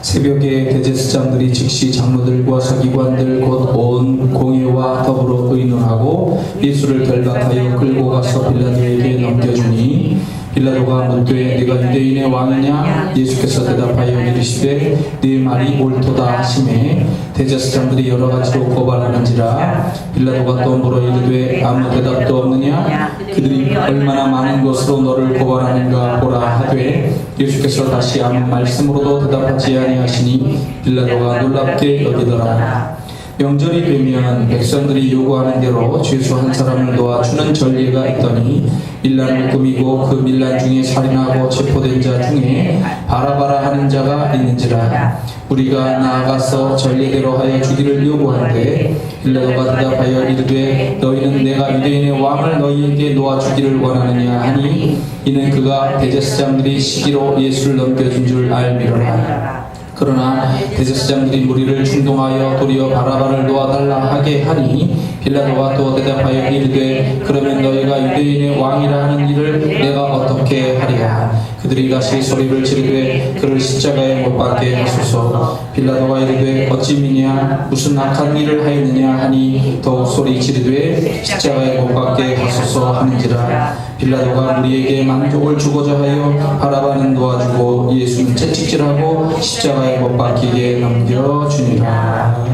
새벽에 대제사장들이 즉시 장로들과 서기관들 곧 온 공회와 더불어 의논하고 예수를 결박하여 끌고 가서 빌라도에게 넘겨주니 빌라도가 묻되 네가 유대인의 왕이냐? 예수께서 대답하여 이르시되 네 말이 옳도다 하시매 대제사장들이 여러 가지로 고발하는지라 빌라도가 또 물어 이르되 아무 대답도 없느냐? 그들이 얼마나 많은 것으로 너를 고발하는가 보라 하되 예수께서 다시 아무 말씀으로도 대답하지 아니하시니 빌라도가 놀랍게 여기더라. 명절이 되면 백성들이 요구하는 대로 죄수 한 사람을 놓아주는 전례가 있더니 밀란을 꾸미고 그 밀란 중에 살인하고 체포된 자 중에 바라바라 하는 자가 있는지라. 우리가 나아가서 전례대로 하여 주기를 요구하는데 빌라도가 대답하여 이르되 너희는 내가 유대인의 왕을 너희에게 놓아주기를 원하느냐 하니 이는 그가 대제사장들이 시기로 예수를 넘겨준 줄 알미로라. 그러나 대제사장들이 무리를 충동하여 도리어 바라바를 놓아달라 하게 하니 빌라도가 또 대답하여 이르되 그러면 너희가 유대인의 왕이라 하는 일을 내가 어떻게 하랴. 그들이 다시 소리를 지르되 그를 십자가에 못 박게 하소서. 빌라도가 이르되 어찌 미냐 무슨 악한 일을 하였느냐 하니 더욱 소리 지르되 십자가에 못 박게 하소서 하는지라. 빌라도가 우리에게 만족을 주고자 하여 바라바는 놓아주고 예수는 채찍질하고 십자가에 못 박히게 넘겨주니라.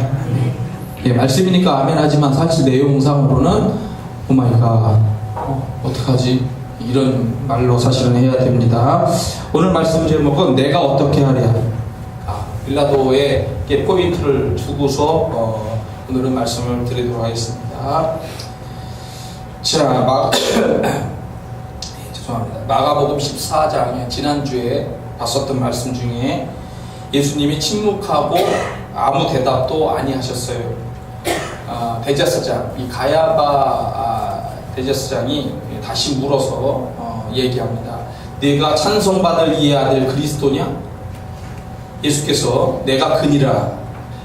예, 말씀이니까 아멘 하지만 사실 내용상으로는 오마이갓 어떡하지? 이런 말로 사실은 해야 됩니다. 오늘 말씀 제목은 내가 어떻게 하랴. 빌라도에게 포인트를 두고서 오늘은 말씀을 드리도록 하겠습니다. 자, 죄송합니다. 마가복음 14장에 지난주에 봤었던 말씀 중에 예수님이 침묵하고 아무 대답도 아니하셨어요. 대제사장, 이 가야바 대제사장이 다시 물어서 얘기합니다. 네가 찬송받을 이 아들 그리스도냐? 예수께서 내가 그니라.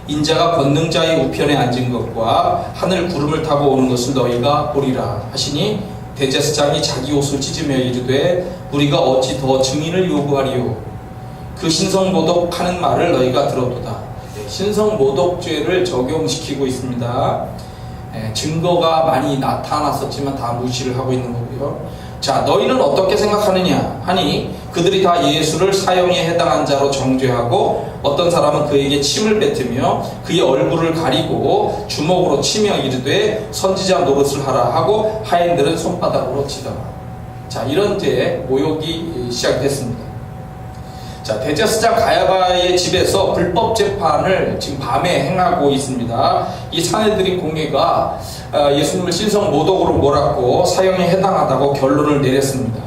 인자가 권능자의 우편에 앉은 것과 하늘 구름을 타고 오는 것을 너희가 보리라 하시니 대제사장이 자기 옷을 찢으며 이르되 우리가 어찌 더 증인을 요구하리요? 그 신성모독하는 말을 너희가 들었도다. 신성모독죄를 적용시키고 있습니다. 증거가 많이 나타났었지만 다 무시를 하고 있는 거고요. 자, 너희는 어떻게 생각하느냐 하니 그들이 다 예수를 사형에 해당한 자로 정죄하고 어떤 사람은 그에게 침을 뱉으며 그의 얼굴을 가리고 주먹으로 치며 이르되 선지자 노릇을 하라 하고 하인들은 손바닥으로 치더라. 자, 이런 죄 모욕이 시작됐습니다. 자, 대제사장 가야바의 집에서 불법 재판을 지금 밤에 행하고 있습니다. 이 산헤드린 공회가 예수님을 신성 모독으로 몰았고 사형에 해당하다고 결론을 내렸습니다.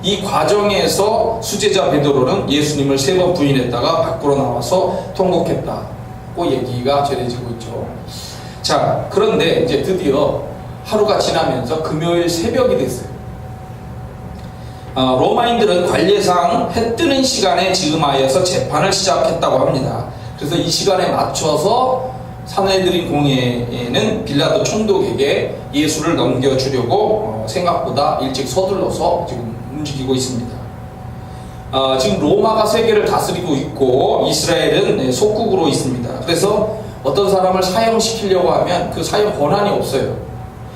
이 과정에서 수제자 베드로는 예수님을 3번 부인했다가 밖으로 나와서 통곡했다고 얘기가 전해지고 있죠. 자, 그런데 이제 드디어 하루가 지나면서 금요일 새벽이 됐어요. 로마인들은 관례상 해 뜨는 시간에 즈음하여서 재판을 시작했다고 합니다. 그래서 이 시간에 맞춰서 산헤드린 공회에는 빌라도 총독에게 예수를 넘겨주려고 생각보다 일찍 서둘러서 지금 움직이고 있습니다. 지금 로마가 세계를 다스리고 있고 이스라엘은 속국으로 있습니다. 그래서 어떤 사람을 사형시키려고 하면 그 사형 권한이 없어요.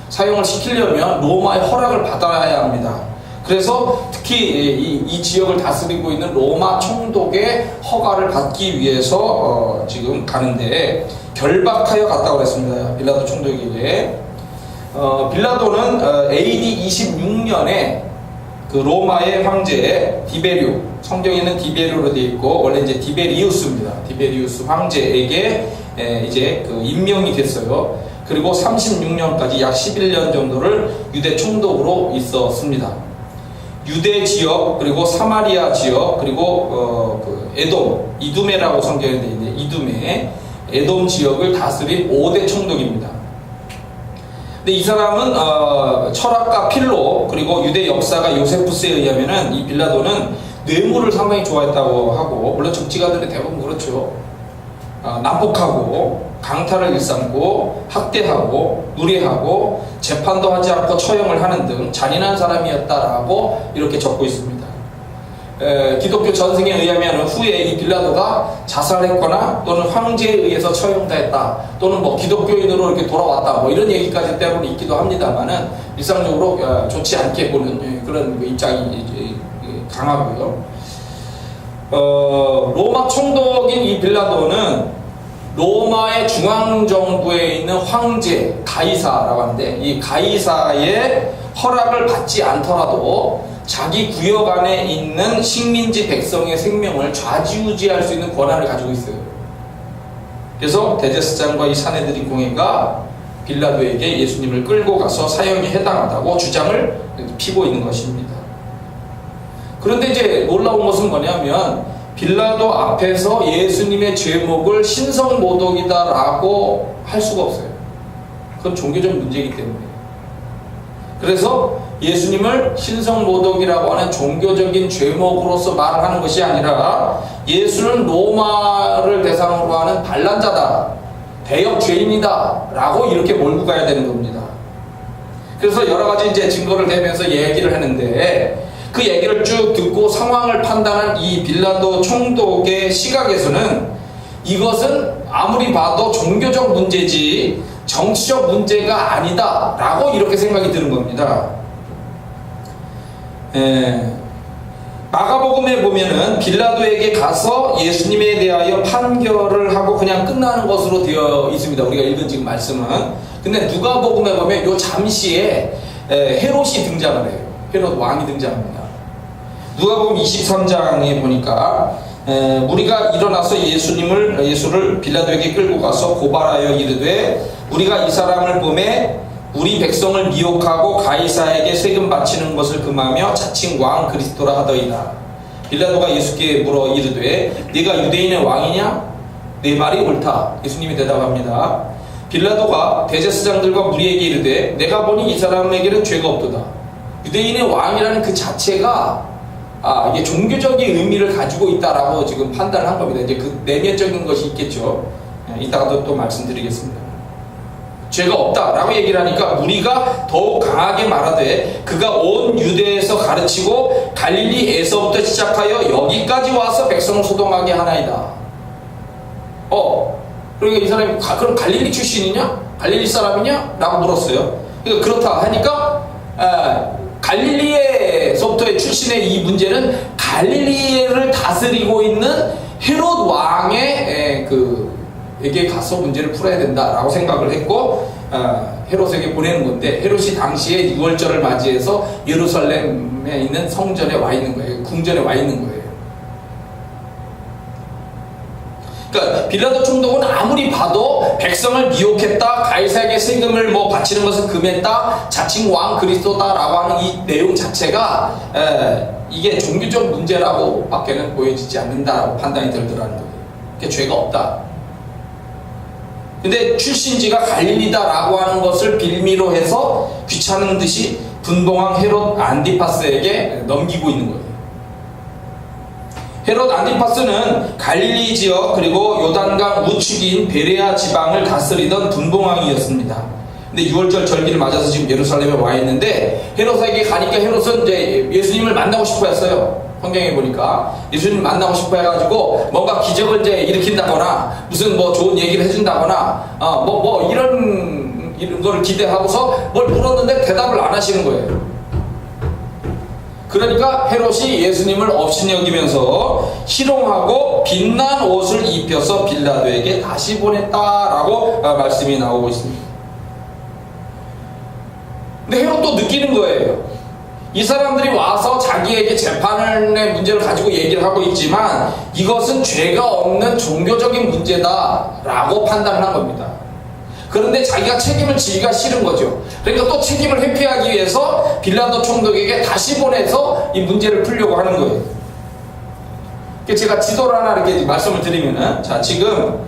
사형을 시키려면 로마의 허락을 받아야 합니다. 그래서 특히 이 지역을 다스리고 있는 로마 총독의 허가를 받기 위해서 지금 가는데 결박하여 갔다고 그랬습니다. 빌라도 총독에게. 빌라도는 AD 26년에 그 로마의 황제 디베리오, 성경에는 디베리오로 되어 있고 원래 이제 디베리우스입니다. 디베리우스 황제에게 이제 그 임명이 됐어요. 그리고 36년까지 약 11년 정도를 유대 총독으로 있었습니다. 유대 지역, 그리고 사마리아 지역, 그리고 그 에돔, 이두메라고 성경에 되어 있는데 이두메, 에돔 지역을 다스린 5대 총독입니다. 근데 이 사람은 철학가 필로, 그리고 유대 역사가 요세푸스에 의하면은 이 빌라도는 뇌물을 상당히 좋아했다고 하고, 물론 정치가들이 대부분 그렇죠. 난폭하고 강탈을 일삼고 학대하고 누리하고 재판도 하지 않고 처형을 하는 등 잔인한 사람이었다라고 이렇게 적고 있습니다. 기독교 전승에 의하면 후에 이 빌라도가 자살했거나 또는 황제에 의해서 처형됐다 또는 뭐 기독교인으로 이렇게 돌아왔다 뭐 이런 얘기까지 때문에 있기도 합니다만은 일상적으로 좋지 않게 보는 그런 입장이 강하고요. 로마 총독인 이 빌라도는 로마의 중앙정부에 있는 황제 가이사라고 하는데 이 가이사의 허락을 받지 않더라도 자기 구역 안에 있는 식민지 백성의 생명을 좌지우지할 수 있는 권한을 가지고 있어요. 그래서 대제사장과 이 사내들인 공회가 빌라도에게 예수님을 끌고 가서 사형에 해당하다고 주장을 피고 있는 것입니다. 그런데 이제 놀라운 것은 뭐냐면 빌라도 앞에서 예수님의 죄목을 신성모독이다라고 할 수가 없어요. 그건 종교적 문제이기 때문에. 그래서 예수님을 신성모독이라고 하는 종교적인 죄목으로서 말을 하는 것이 아니라 예수는 로마를 대상으로 하는 반란자다, 대역 죄인이다 라고 이렇게 몰고 가야 되는 겁니다. 그래서 여러 가지 이제 증거를 대면서 얘기를 하는데 그 얘기를 쭉 듣고 상황을 판단한 이 빌라도 총독의 시각에서는 이것은 아무리 봐도 종교적 문제지 정치적 문제가 아니다 라고 이렇게 생각이 드는 겁니다. 마가복음에 보면은 빌라도에게 가서 예수님에 대하여 판결을 하고 그냥 끝나는 것으로 되어 있습니다. 우리가 읽은 지금 말씀은. 근데 누가복음에 보면 요 잠시에 헤롯이 등장을 해요. 헤롯 왕이 등장합니다. 누가복음 23장에 보니까 우리가 일어나서 예수를 빌라도에게 끌고 가서 고발하여 이르되 우리가 이 사람을 보매 우리 백성을 미혹하고 가이사에게 세금 바치는 것을 금하며 자칭 왕 그리스도라 하더이다. 빌라도가 예수께 물어 이르되 네가 유대인의 왕이냐? 네 말이 옳다. 예수님이 대답합니다. 빌라도가 대제사장들과 무리에게 이르되 내가 보니 이 사람에게는 죄가 없도다. 유대인의 왕이라는 그 자체가 이게 종교적인 의미를 가지고 있다라고 지금 판단을 한 겁니다. 이제 그 내면적인 것이 있겠죠. 이따가도 또 말씀드리겠습니다. 죄가 없다라고 얘기를 하니까 무리가 더욱 강하게 말하되 그가 온 유대에서 가르치고 갈릴리에서부터 시작하여 여기까지 와서 백성을 소동하게 하나이다. 그러니까 이 사람이 그럼 갈릴리 출신이냐? 갈릴리 사람이냐? 라고 물었어요. 그러니까 그렇다 하니까 갈릴리에서부터의 출신의 이 문제는 갈릴리를 다스리고 있는 헤롯 왕의 에게 가서 문제를 풀어야 된다라고 생각을 했고 헤롯에게 보내는 건데 헤롯이 당시에 6월절을 맞이해서 예루살렘에 있는 성전에 와 있는 거예요. 궁전에 와 있는 거예요. 그러니까 빌라도 총독은 아무리 봐도 백성을 미혹했다, 가이사에게 세금을 바치는 것을 금했다, 자칭 왕 그리스도다라고 하는 이 내용 자체가 이게 종교적 문제라고 밖에는 보여지지 않는다라고 판단이 들더라는 거예요. 그게 죄가 없다. 근데 출신지가 갈릴리다라고 하는 것을 빌미로 해서 귀찮은 듯이 분봉왕 헤롯 안디파스에게 넘기고 있는 거예요. 헤롯 안디파스는 갈릴리 지역 그리고 요단강 우측인 베레아 지방을 다스리던 분봉왕이었습니다. 근데 6월절 절기를 맞아서 지금 예루살렘에 와 있는데 헤롯에게 가니까 헤롯은 이제 예수님을 만나고 싶어 했어요. 성경에 보니까 예수님 만나고 싶어 해가지고 뭔가 기적을 이제 일으킨다거나 무슨 좋은 얘기를 해준다거나 이런 거를 기대하고서 뭘 물었는데 대답을 안 하시는 거예요. 그러니까 헤롯이 예수님을 업신여기면서 희롱하고 빛난 옷을 입혀서 빌라도에게 다시 보냈다라고 말씀이 나오고 있습니다. 근데 헤롯도 느끼는 거예요. 이 사람들이 와서 자기에게 재판의 문제를 가지고 얘기를 하고 있지만 이것은 죄가 없는 종교적인 문제다라고 판단을 한 겁니다. 그런데 자기가 책임을 지기가 싫은 거죠. 그러니까 또 책임을 회피하기 위해서 빌라도 총독에게 다시 보내서 이 문제를 풀려고 하는 거예요. 제가 지도를 하나 이렇게 말씀을 드리면은 자 지금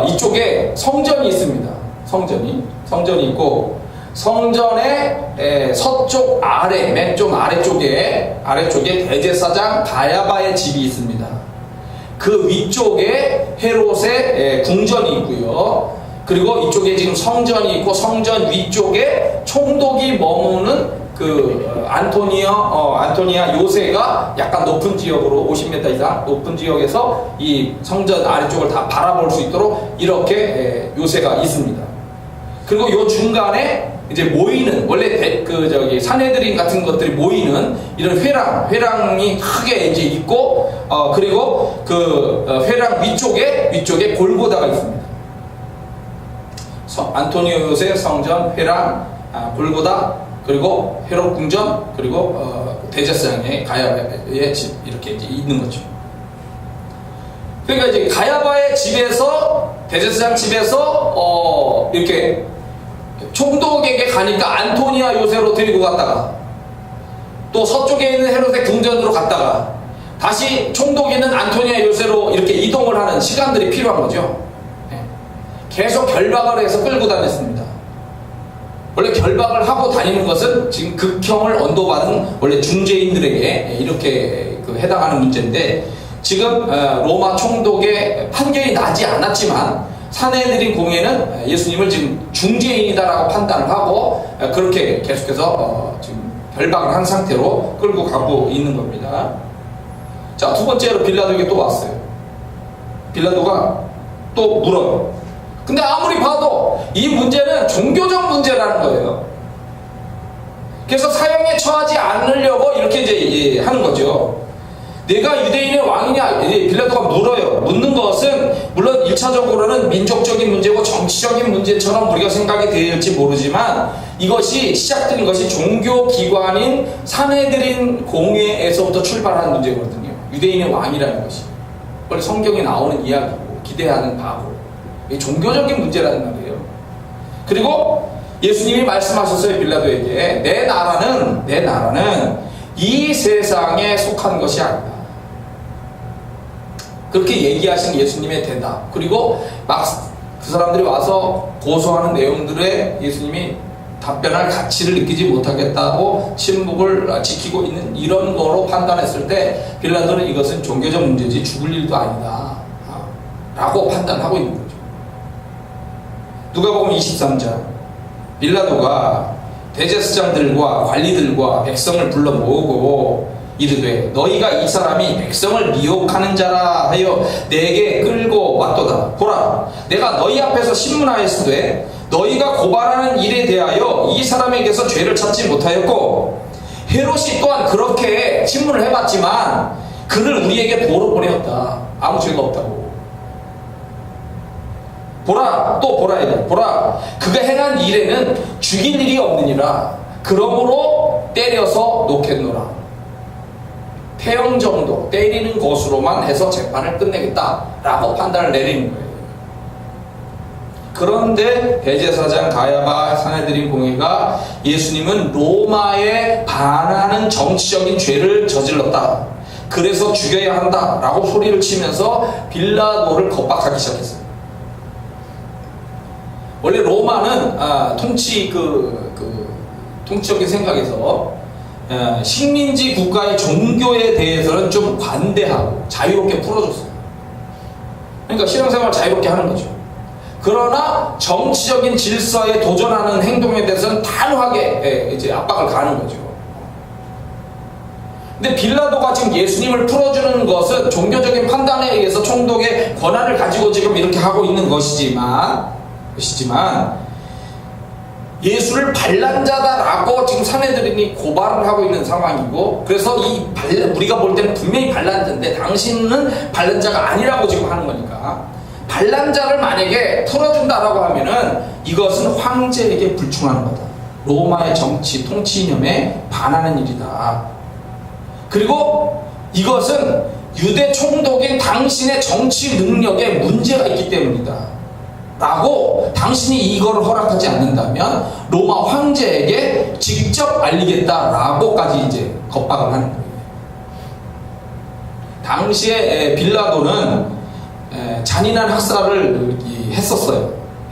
이쪽에 성전이 있습니다. 성전이 있고 성전의 서쪽 아래 맨 좀 아래쪽에 대제사장 가야바의 집이 있습니다. 그 위쪽에 헤롯의 궁전이 있고요. 그리고 이쪽에 지금 성전이 있고 성전 위쪽에 총독이 머무는 안토니아 요새가 약간 높은 지역으로 50m 이상 높은 지역에서 이 성전 아래쪽을 다 바라볼 수 있도록 이렇게 요새가 있습니다. 그리고 요 중간에 이제 모이는 원래 사내들인 같은 것들이 모이는 이런 회랑이 크게 이제 있고 그리고 회랑 위쪽에 골고다가 있습니다. 안토니오 요새 성전, 회랑, 골고다, 그리고 헤롯 궁전, 그리고 대제사장의 가야바의 집 이렇게 이제 있는 거죠. 그러니까 이제 가야바의 집에서 대제사장 집에서 이렇게 총독에게 가니까 안토니아 요새로 데리고 갔다가 또 서쪽에 있는 헤롯의 궁전으로 갔다가 다시 총독이 있는 안토니아 요새로 이렇게 이동을 하는 시간들이 필요한 거죠. 계속 결박을 해서 끌고 다녔습니다. 원래 결박을 하고 다니는 것은 지금 극형을 언도받은 원래 중재인들에게 이렇게 해당하는 문제인데 지금 로마 총독의 판결이 나지 않았지만 사내들인 공회는 예수님을 지금 중재인이다라고 판단을 하고 그렇게 계속해서 지금 결박을 한 상태로 끌고 가고 있는 겁니다. 자, 두 번째로 빌라도에게 또 왔어요. 빌라도가 또 물어요. 근데 아무리 봐도 이 문제는 종교적 문제라는 거예요. 그래서 사형에 처하지 않으려고 이렇게 이제 하는 거죠. 내가 유대인의 왕이냐? 빌라도가 물어요. 묻는 것은 물론 1차적으로는 민족적인 문제고 정치적인 문제처럼 우리가 생각이 될지 모르지만 이것이 시작된 것이 종교기관인 사내들인 공회에서부터 출발한 문제거든요. 유대인의 왕이라는 것이 원래 성경에 나오는 이야기고 기대하는 바고 이게 종교적인 문제라는 말이에요. 그리고 예수님이 말씀하셨어요. 빌라도에게 내 나라는 이 세상에 속한 것이 아니다. 그렇게 얘기하신 예수님의 대답, 그리고 막 그 사람들이 와서 고소하는 내용들에 예수님이 답변할 가치를 느끼지 못하겠다고 침묵을 지키고 있는 이런 거로 판단했을 때 빌라도는 이것은 종교적 문제지 죽을 일도 아니다 라고 판단하고 있는 거죠. 누가복음 23장 빌라도가 대제사장들과 관리들과 백성을 불러 모으고 이르되 너희가 이 사람이 백성을 미혹하는 자라 하여 내게 끌고 왔도다. 보라, 내가 너희 앞에서 신문하였으되 너희가 고발하는 일에 대하여 이 사람에게서 죄를 찾지 못하였고 헤롯이 또한 그렇게 신문을 해봤지만 그를 우리에게 도로 보내었다. 아무 죄가 없다고. 보라, 또 보라야. 보라, 그가 행한 일에는 죽일 일이 없느니라. 그러므로 때려서 놓겠노라. 태형 정도 때리는 것으로만 해서 재판을 끝내겠다라고 판단을 내리는 거예요. 그런데 대제사장 가야바 사내들인 공회가 예수님은 로마에 반하는 정치적인 죄를 저질렀다. 그래서 죽여야 한다라고 소리를 치면서 빌라도를 겁박하기 시작했어요. 원래 로마는 통치적인 생각에서 식민지 국가의 종교에 대해서는 좀 관대하고 자유롭게 풀어줬어요. 그러니까 신앙생활을 자유롭게 하는 거죠. 그러나 정치적인 질서에 도전하는 행동에 대해서는 단호하게 이제 압박을 가하는 거죠. 근데 빌라도가 지금 예수님을 풀어주는 것은 종교적인 판단에 의해서 총독의 권한을 가지고 지금 이렇게 하고 있는 것이지만 예수를 반란자다라고 지금 사내들이 고발을 하고 있는 상황이고, 그래서 우리가 볼 때는 분명히 반란자인데 당신은 반란자가 아니라고 지금 하는 거니까 반란자를 만약에 털어준다라고 하면은 이것은 황제에게 불충하는 거다. 로마의 정치 통치 이념에 반하는 일이다. 그리고 이것은 유대 총독인 당신의 정치 능력에 문제가 있기 때문이다 라고, 당신이 이거를 허락하지 않는다면 로마 황제에게 직접 알리겠다라고까지 이제 겁박을 하는 거예요. 당시에 빌라도는 잔인한 학살을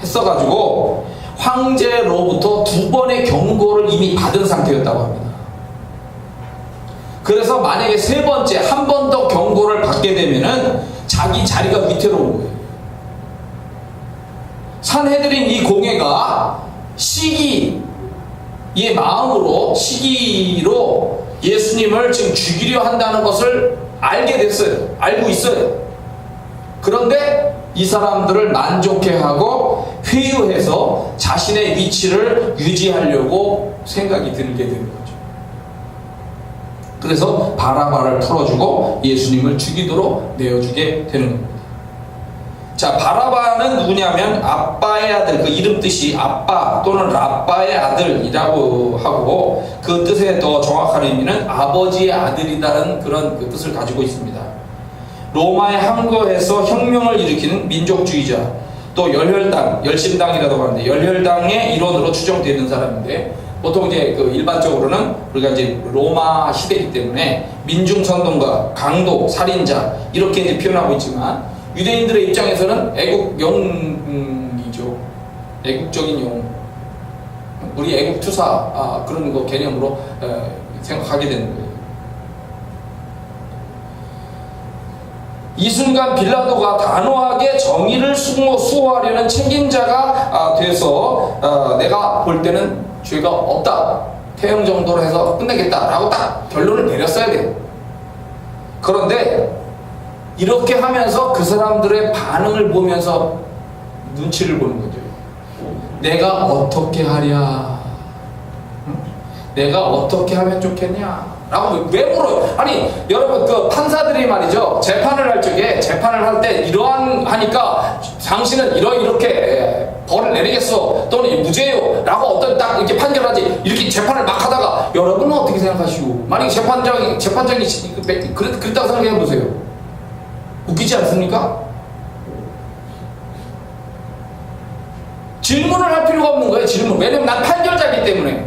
했어가지고 황제로부터 2번의 경고를 이미 받은 상태였다고 합니다. 그래서 만약에 3번째 한 번 더 경고를 받게 되면은 자기 자리가 위태로운 거예요. 산헤드린 이 공회가 이 마음으로 시기로 예수님을 지금 죽이려 한다는 것을 알게 됐어요. 알고 있어요. 그런데 이 사람들을 만족해 하고 회유해서 자신의 위치를 유지하려고 생각이 들게 되는 거죠. 그래서 바라바를 풀어주고 예수님을 죽이도록 내어주게 되는 겁니다. 자, 바라바는 누구냐면 아빠의 아들, 그 이름 뜻이 아빠 또는 라빠의 아들이라고 하고, 그 뜻의 더 정확한 의미는 아버지의 아들이라는 그런 그 뜻을 가지고 있습니다. 로마의 항거에서 혁명을 일으키는 민족주의자, 또 열혈당, 열심당이라고 하는데 열혈당의 일원으로 추정되는 사람인데, 보통 이제 그 일반적으로는 우리가 이제 로마 시대이기 때문에 민중선동가, 강도, 살인자 이렇게 이제 표현하고 있지만, 유대인들의 입장에서는 애국영이죠. 애국적인 영. 우리 애국투사 그런 거 개념으로 생각하게 되는 거예요. 이 순간 빌라도가 단호하게 정의를 수호하려는 책임자가 돼서 내가 볼 때는 죄가 없다, 태형 정도로 해서 끝내겠다라고 딱 결론을 내렸어야 돼요. 그런데 이렇게 하면서 그 사람들의 반응을 보면서 눈치를 보는 거죠. 내가 어떻게 하랴? 내가 어떻게 하면 좋겠냐? 라고 왜 물어요? 아니, 여러분, 그 판사들이 말이죠. 재판을 할 적에, 재판을 할 때 이러한 하니까 당신은 이렇게 벌을 내리겠어. 또는 무죄요. 라고 어떤 딱 이렇게 판결하지. 이렇게 재판을 막 하다가 여러분은 어떻게 생각하시오? 만약에 재판장이 그랬다고 생각해 보세요. 웃기지 않습니까? 질문을 할 필요가 없는 거예요. 질문. 왜냐면 난 판결자이기 때문에.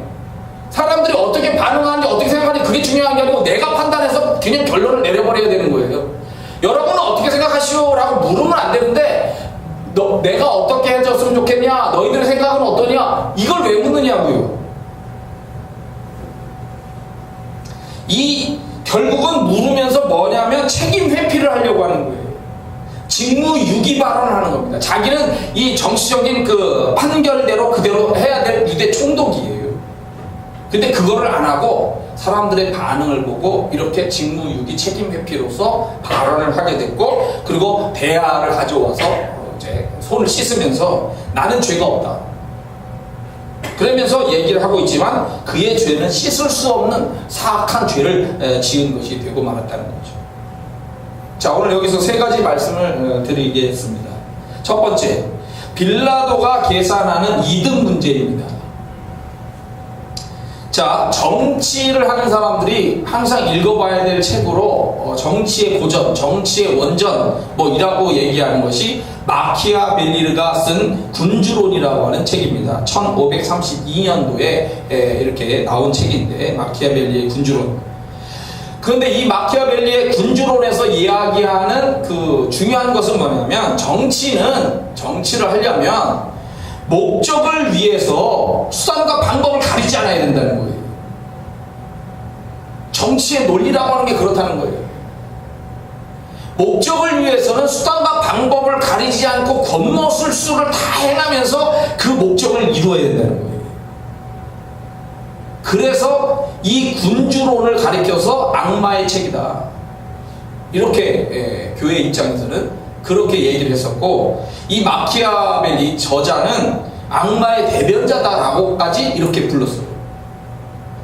사람들이 어떻게 반응하는지 어떻게 생각하는지 그게 중요한 게 아니고 내가 판단해서 그냥 결론을 내려버려야 되는 거예요. 여러분은 어떻게 생각하시오? 라고 물으면 안 되는데 내가 어떻게 해줬으면 좋겠냐? 너희들의 생각은 어떠냐? 이걸 왜 묻느냐고요. 결국은 물으면서 뭐냐면 책임 회피를 하려고 하는 거예요. 직무유기 발언을 하는 겁니다. 자기는 이 정치적인 그 판결대로 그대로 해야 될 유대 총독이에요. 근데 그거를 안 하고 사람들의 반응을 보고 이렇게 직무유기 책임 회피로서 발언을 하게 됐고, 그리고 대야를 가져와서 이제 손을 씻으면서 나는 죄가 없다, 그러면서 얘기를 하고 있지만 그의 죄는 씻을 수 없는 사악한 죄를 지은 것이 되고 말았다는 거죠. 자, 오늘 여기서 세 가지 말씀을 드리겠습니다. 첫 번째, 빌라도가 계산하는 이득 문제입니다. 자, 정치를 하는 사람들이 항상 읽어봐야 될 책으로 정치의 고전, 정치의 원전 이라고 얘기하는 것이 마키아벨리가 쓴 군주론이라고 하는 책입니다. 1532년도에 이렇게 나온 책인데, 마키아벨리의 군주론. 그런데 이 마키아벨리의 군주론에서 이야기하는 그 중요한 것은 뭐냐면, 정치를 하려면 목적을 위해서 수단과 방법을 가리지 않아야 된다는 거예요. 정치의 논리라고 하는 게 그렇다는 거예요. 목적을 위해서는 수단과 방법을 가리지 않고 겉모술수를 다 해가면서 그 목적을 이루어야 된다는 거예요. 그래서 이 군주론을 가리켜서 악마의 책이다, 이렇게 교회 입장에서는 그렇게 얘기를 했었고, 이 마키아벨리 저자는 악마의 대변자다라고까지 이렇게 불렀어요.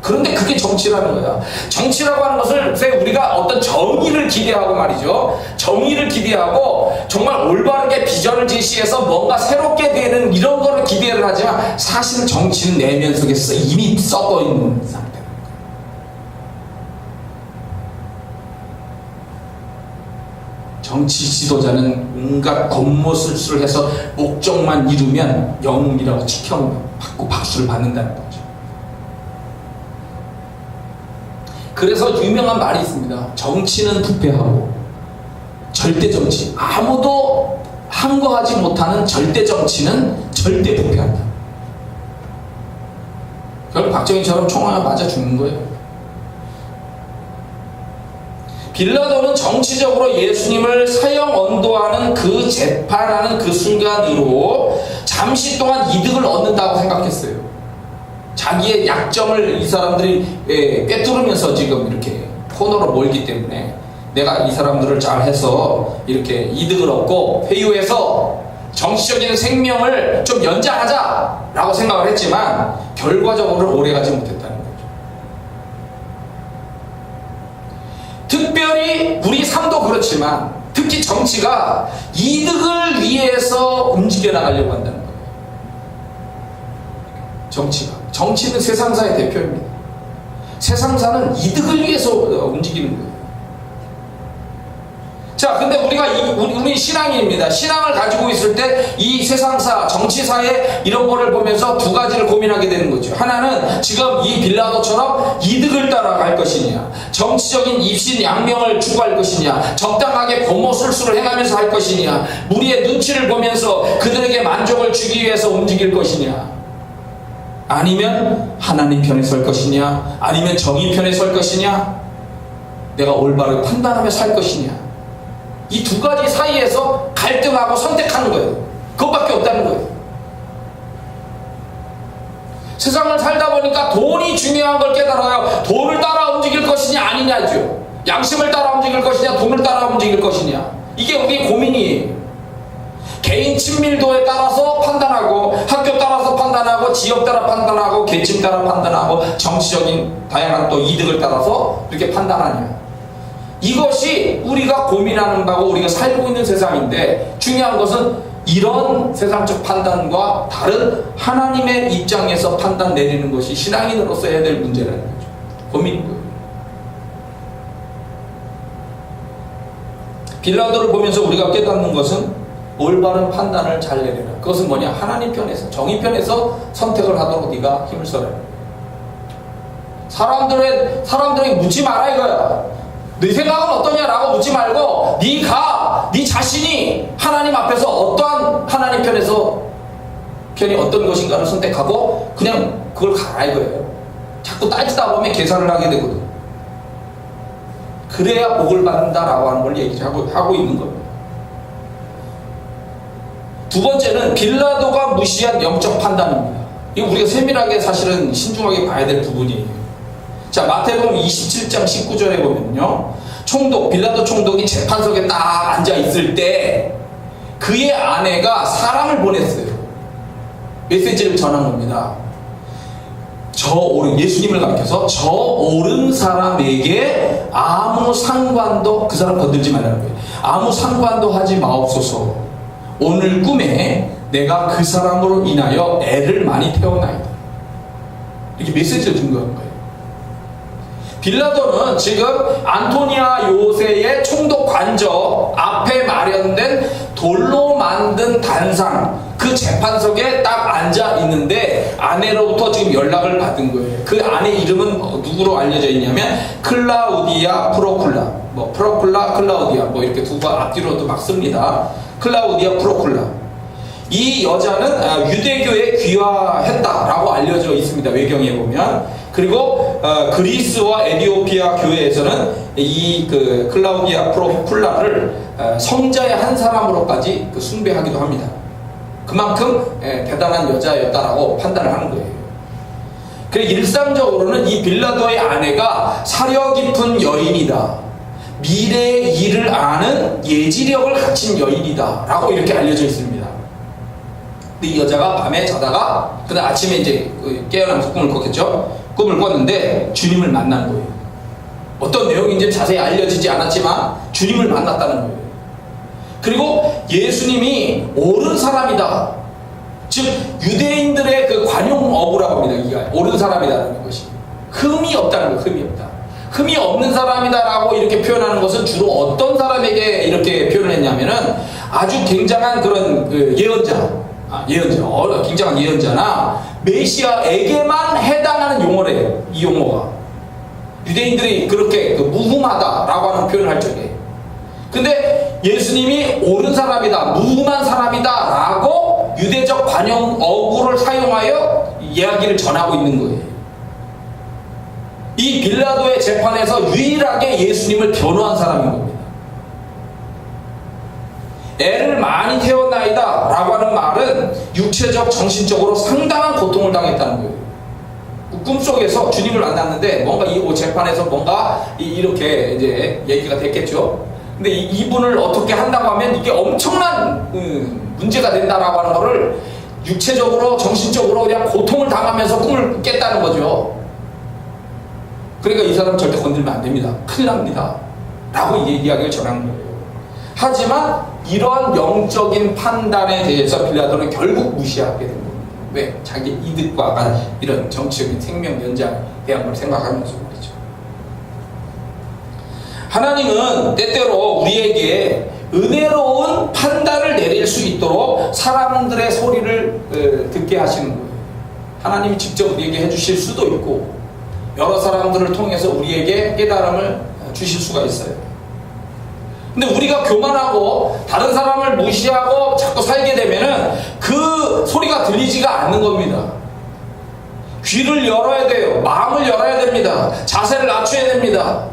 그런데 그게 정치라는 거야. 정치라고 하는 것을 우리가 어떤 정의를 기대하고 말이죠. 정의를 기대하고 정말 올바르게 비전을 제시해서 뭔가 새롭게 되는 이런 거를 기대를 하지만, 사실 정치는 내면 속에 이미 썩어 있는 상태라는 거야. 정치 지도자는 온갖 겉모술수를 해서 목적만 이루면 영웅이라고 지켜받고 박수를 받는다는 거죠. 그래서 유명한 말이 있습니다. 정치는 부패하고 절대 정치, 아무도 항거하지 못하는 절대 정치는 절대 부패한다. 결국 박정희처럼 총 하나 맞아 죽는 거예요. 빌라도는 정치적으로 예수님을 사형 언도하는 그 재판하는 그 순간으로 잠시 동안 이득을 얻는다고 생각했어요. 자기의 약점을 이 사람들이 꿰뚫으면서 지금 이렇게 코너로 몰기 때문에 내가 이 사람들을 잘 해서 이렇게 이득을 얻고 회유해서 정치적인 생명을 좀 연장하자라고 생각을 했지만 결과적으로 오래가지 못했다는 거죠. 특별히 우리 삶도 그렇지만 특히 정치가 이득을 위해서 움직여 나가려고 한다는 거예요. 정치는 세상사의 대표입니다. 세상사는 이득을 위해서 움직이는 거예요. 자, 근데 우리 신앙인입니다. 신앙을 가지고 있을 때 이 세상사, 정치사의 이런 거를 보면서 두 가지를 고민하게 되는 거죠. 하나는 지금 이 빌라도처럼 이득을 따라갈 것이냐, 정치적인 입신 양명을 추구할 것이냐, 적당하게 고모술수를 행하면서 할 것이냐, 무리의 눈치를 보면서 그들에게 만족을 주기 위해서 움직일 것이냐, 아니면 하나님 편에 설 것이냐, 아니면 정의 편에 설 것이냐, 내가 올바르게 판단하며 살 것이냐, 이 두 가지 사이에서 갈등하고 선택하는 거예요. 그것밖에 없다는 거예요. 세상을 살다 보니까 돈이 중요한 걸 깨달아요. 돈을 따라 움직일 것이냐 아니냐죠. 양심을 따라 움직일 것이냐, 돈을 따라 움직일 것이냐. 이게 우리의 고민이에요. 개인 친밀도에 따라서 판단하고, 학교 따라서 판단하고, 지역 따라 판단하고, 계층 따라 판단하고, 정치적인 다양한 또 이득을 따라서 이렇게 판단하냐. 이것이 우리가 고민하는 바고 우리가 살고 있는 세상인데, 중요한 것은 이런 세상적 판단과 다른 하나님의 입장에서 판단 내리는 것이 신앙인으로서 해야 될 문제라는 거죠. 고민인 거예요. 빌라도를 보면서 우리가 깨닫는 것은 올바른 판단을 잘 내려라. 그것은 뭐냐? 하나님 편에서, 정의 편에서 선택을 하도록 네가 힘을 써라. 사람들에게 묻지 마라 이거야. 네 생각은 어떠냐라고 묻지 말고 네 자신이 하나님 앞에서 어떠한 하나님 편이 어떤 것인가를 선택하고 그냥 그걸 가라 이거예요. 자꾸 따지다 보면 계산을 하게 되거든. 그래야 복을 받는다라고 하는 걸 얘기하고 있는 겁니다. 두 번째는 빌라도가 무시한 영적 판단입니다. 이거 우리가 세밀하게 사실은 신중하게 봐야 될 부분이에요. 자, 마태복음 27장 19절에 보면요, 빌라도 총독이 재판석에 딱 앉아 있을 때 그의 아내가 사람을 보냈어요. 메시지를 전한 겁니다. 예수님을 가리켜서 저 옳은 사람에게 아무 상관도, 그 사람 건들지 말라는 거예요. 아무 상관도 하지 마옵소서. 오늘 꿈에 내가 그 사람으로 인하여 애를 많이 태어나이다. 이렇게 메시지를 준 거예요. 빌라도는 지금 안토니아 요새의 총독 관저 앞에 마련된 돌로 만든 단상, 그 재판석에 딱 앉아 있는데 아내로부터 지금 연락을 받은 거예요. 그 아내 이름은 누구로 알려져 있냐면 클라우디아 프로쿨라, 프로쿨라, 클라우디아, 이렇게 두 번 앞뒤로도 막 씁니다. 클라우디아 프로쿨라. 이 여자는 유대교에 귀화했다라고 알려져 있습니다. 외경에 보면. 그리고 그리스와 에티오피아 교회에서는 이 클라우디아 프로쿨라를 성자의 한 사람으로까지 숭배하기도 합니다. 그만큼 대단한 여자였다라고 판단을 하는 거예요. 그래서 일상적으로는 이 빌라도의 아내가 사려 깊은 여인이다, 미래의 일을 아는 예지력을 갖춘 여인이다 라고 이렇게 알려져 있습니다. 이 여자가 밤에 자다가 그다음 아침에 이제 깨어나면서 꿈을 꿨겠죠. 꿈을 꿨는데 주님을 만난 거예요. 어떤 내용인지 자세히 알려지지 않았지만 주님을 만났다는 거예요. 그리고 예수님이 옳은 사람이다, 즉 유대인들의 그 관용 어부라고 합니다. 이가 옳은 사람이다라는 것이 흠이 없다는 거예요. 흠이 없다. 흠이 없는 사람이다라고 이렇게 표현하는 것은 주로 어떤 사람에게 이렇게 표현을 했냐면은 아주 굉장한 그런 예언자, 굉장한 예언자나 메시아에게만 해당하는 용어래요. 이 용어가 유대인들이 그렇게 무흠하다라고 하는 표현을 할 적에, 근데 예수님이 옳은 사람이다, 무흠한 사람이다 라고 유대적 관용 어구를 사용하여 이야기를 전하고 있는 거예요. 이 빌라도의 재판에서 유일하게 예수님을 변호한 사람인 겁니다. 애를 많이 태어나이다 라고 하는 말은 육체적, 정신적으로 상당한 고통을 당했다는 거예요. 꿈속에서 주님을 만났는데 뭔가 이 재판에서 뭔가 이렇게 이제 얘기가 됐겠죠. 근데 이분을 어떻게 한다고 하면 이게 엄청난 문제가 된다라고 하는 거를 육체적으로 정신적으로 그냥 고통을 당하면서 꿈을 깼다는 거죠. 그러니까 이 사람 절대 건들면 안 됩니다. 큰일 납니다. 라고 이제 이야기를 전한 거예요. 하지만 이러한 영적인 판단에 대해서 빌라도는 결국 무시하게 된 겁니다. 왜? 자기 이득과 이런 정치적인 생명 연장에 대한 걸 생각하면서 말이죠. 하나님은 때때로 우리에게 은혜로운 판단을 내릴 수 있도록 사람들의 소리를 듣게 하시는 거예요. 하나님이 직접 우리에게 해주실 수도 있고 여러 사람들을 통해서 우리에게 깨달음을 주실 수가 있어요. 근데 우리가 교만하고 다른 사람을 무시하고 자꾸 살게 되면은 그 소리가 들리지가 않는 겁니다. 귀를 열어야 돼요. 마음을 열어야 됩니다. 자세를 낮춰야 됩니다.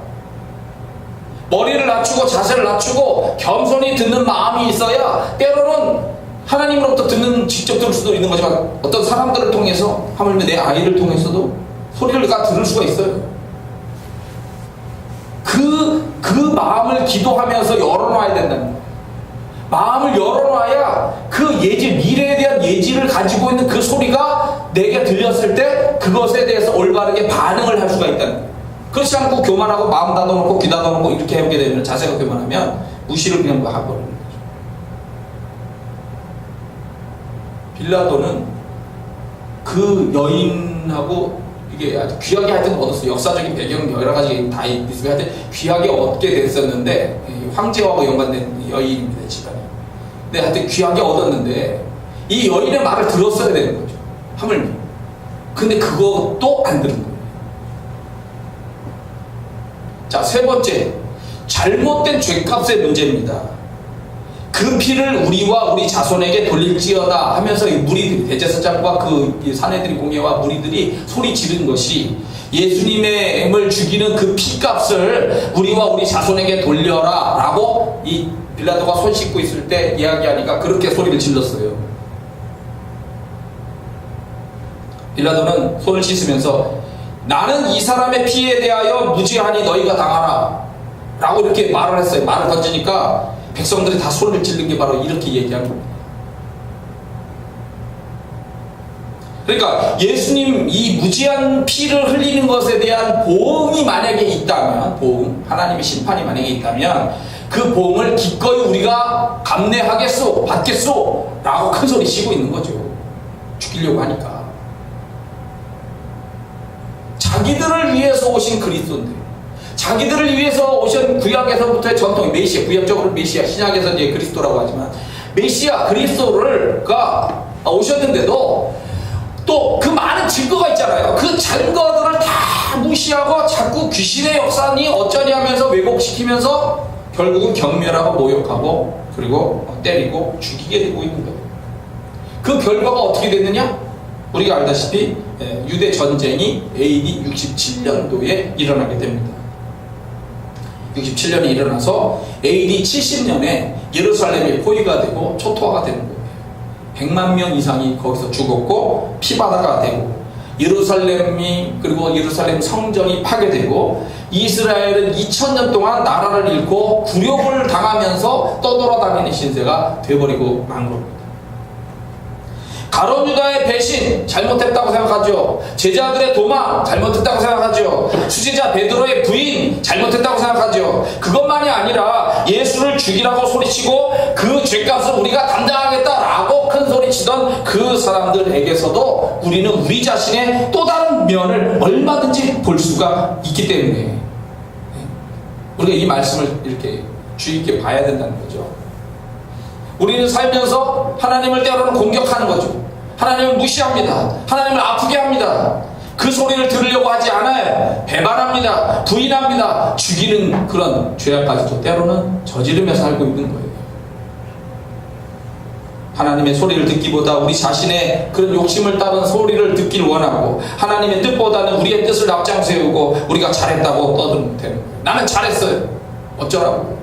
머리를 낮추고 자세를 낮추고 겸손히 듣는 마음이 있어야 때로는 하나님으로부터 직접 들을 수도 있는 거지만 어떤 사람들을 통해서 하물며 내 아이를 통해서도 소리를 들을 수가 있어요. 그 마음을 기도하면서 열어놔야 된다는 거예요. 마음을 열어놔야 그 미래에 대한 예지를 가지고 있는 그 소리가 내게 들렸을 때 그것에 대해서 올바르게 반응을 할 수가 있다는 거예요. 그렇지 않고 교만하고 마음 닫아놓고 귀 닫아놓고 이렇게 하게 되면 자세가 교만하면 무시를 그냥 하버리는 거죠. 빌라도는 그 여인하고 이게 아주 귀하게 하여튼 얻었어요. 역사적인 배경 여러 가지 다 있으면 하여튼 귀하게 얻게 됐었는데 황제하고 연관된 여인입니다. 집안이. 근데 하여튼 귀하게 얻었는데 이 여인의 말을 들었어야 되는 거죠. 하물며. 근데 그것도 안 들은 거예요. 자, 세 번째, 잘못된 죄값의 문제입니다. 그 피를 우리와 우리 자손에게 돌릴지어다 하면서 이 무리들, 대제사장과 그 사내들이 공예와 무리들이 소리 지른 것이 예수님을 죽이는 그 피값을 우리와 우리 자손에게 돌려라 라고 이 빌라도가 손 씻고 있을 때 이야기하니까 그렇게 소리를 질렀어요. 빌라도는 손을 씻으면서 나는 이 사람의 피에 대하여 무지하니 너희가 당하라 라고 이렇게 말을 했어요. 말을 던지니까 백성들이 다 소리를 지른 게 바로 이렇게 얘기한 겁니다. 그러니까 예수님 이 무지한 피를 흘리는 것에 대한 보응이 만약에 있다면, 보응, 하나님의 심판이 만약에 있다면 그 보응을 기꺼이 우리가 감내하겠소, 받겠소 라고 큰 소리 치고 있는 거죠. 죽이려고 하니까. 자기들을 위해서 오신 그리스도인데, 자기들을 위해서 오신 구약에서부터의 전통, 메시아, 구약적으로 메시아, 신약에서 이제 그리스도라고 하지만 메시아 그리스도가 오셨는데도 또 그 많은 증거가 있잖아요. 그 증거들을 다 무시하고 자꾸 귀신의 역사니 어쩌니 하면서 왜곡시키면서 결국은 경멸하고 모욕하고 그리고 때리고 죽이게 되고 있는 거예요. 그 결과가 어떻게 됐느냐? 우리가 알다시피 유대 전쟁이 AD 67년도에 일어나게 됩니다. 67년에 일어나서 AD 70년에 예루살렘이 포위가 되고 초토화가 되는 거예요. 100만 명 이상이 거기서 죽었고 피바다가 되고 예루살렘이 그리고 예루살렘 성전이 파괴되고 이스라엘은 2000년 동안 나라를 잃고 굴욕을 당하면서 떠돌아다니는 신세가 돼버리고 만 겁니다. 가룟 유다의 배신 잘못했다고 생각하죠. 제자들의 도망 잘못했다고 생각하죠. 수제자 베드로의 부인 잘못했다고 생각하죠. 그것만이 아니라 예수를 죽이라고 소리치고 그 죄값을 우리가 담당하겠다라고 큰 소리치던 그 사람들에게서도 우리는 우리 자신의 또 다른 면을 얼마든지 볼 수가 있기 때문에 우리가 이 말씀을 이렇게 주의 있게 봐야 된다는 거죠. 우리는 살면서 하나님을 때로는 공격하는 거죠. 하나님을 무시합니다. 하나님을 아프게 합니다. 그 소리를 들으려고 하지 않아요. 배반합니다. 부인합니다. 죽이는 그런 죄악까지도 때로는 저지르며 살고 있는 거예요. 하나님의 소리를 듣기보다 우리 자신의 그런 욕심을 따른 소리를 듣기를 원하고 하나님의 뜻보다는 우리의 뜻을 앞장 세우고 우리가 잘했다고 떠들면 되는 거예요. 나는 잘했어요. 어쩌라고.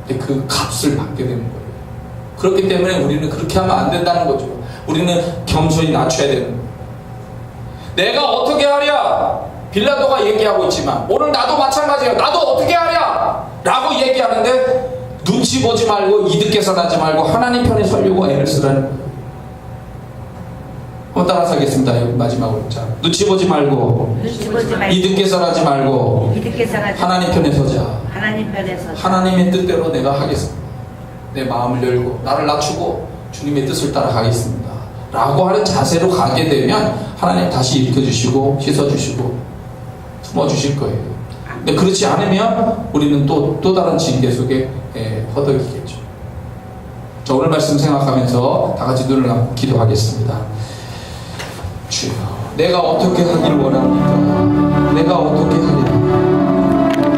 그 값을 받게 되는 거예요. 그렇기 때문에 우리는 그렇게 하면 안 된다는 거죠. 우리는 겸손히 낮춰야 되는 거예요. 내가 어떻게 하랴? 빌라도가 얘기하고 있지만 오늘 나도 마찬가지예요. 나도 어떻게 하랴? 라고 얘기하는데 눈치 보지 말고 이득계산하지 말고 하나님 편에 서려고 애를 쓰라는 거예요. 한번 따라서 하겠습니다. 여기 마지막으로. 자, 눈치 보지 말고 이득계산하지 말고 하나님 편에 서자. 하나님 편에서 하나님의 뜻대로 내가 하겠습니다. 내 마음을 열고 나를 낮추고 주님의 뜻을 따라가겠습니다. 라고 하는 자세로 가게 되면 하나님 다시 일으켜주시고 씻어주시고 품어주실 거예요. 근데 그렇지 않으면 우리는 또 다른 징계 속에 허덕이겠죠. 자, 오늘 말씀 생각하면서 다 같이 눈을 감고 기도하겠습니다. 주여, 내가 어떻게 하길 원합니까? 내가 어떻게 하길